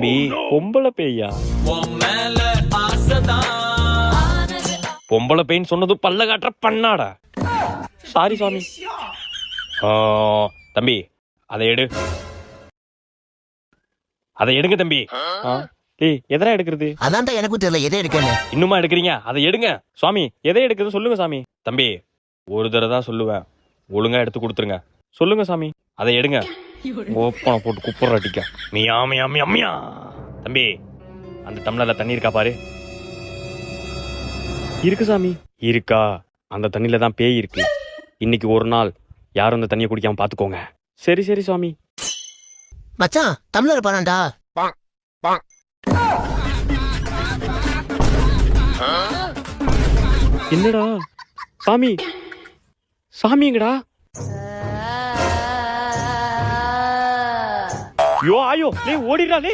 தம்பி பொம்பளை பேயா? பொம்பளை பேய்ன்னு சொன்னது பல்ல காட்டுற பண்ணாடா. சாரி சாமி. தம்பி அதை எடு. அதை எடுங்க தம்பி. டேய் எதனா எடுக்கிறது? அதான்டா எனக்கும் தெரியல எதை எடுக்கன்னு. இன்னுமா எடுக்கிறீங்க? அதை எடுங்க சுவாமி. எதை எடுக்கிறது சொல்லுங்க சாமி. தம்பி ஒரு தடவை தான் சொல்லுவேன், ஒழுங்கா எடுத்து கொடுத்துருங்க. சொல்லுங்க சாமி. அதை எடுங்க. ஓப்பனை போட்டு குப்புறாட்டிக்க. மியா மியா மியா மியா. தம்பி அந்த டம்ளர்ல தண்ணி இருக்கா பாரு. இருக்கு சாமி. இருக்கா? அந்த தண்ணியில தான் பேய் இருக்கு. இன்னைக்கு ஒரு நாள் யாரும் அந்த தண்ணியை குடிக்காம பாத்துக்கோங்க. சரி சரி சுவாமி. மச்சான் தமிழர் பாடாண்டா. என்னடா சாமி? சாமிங்கடா. யோ ஆயோ லே ஓடிடா லே.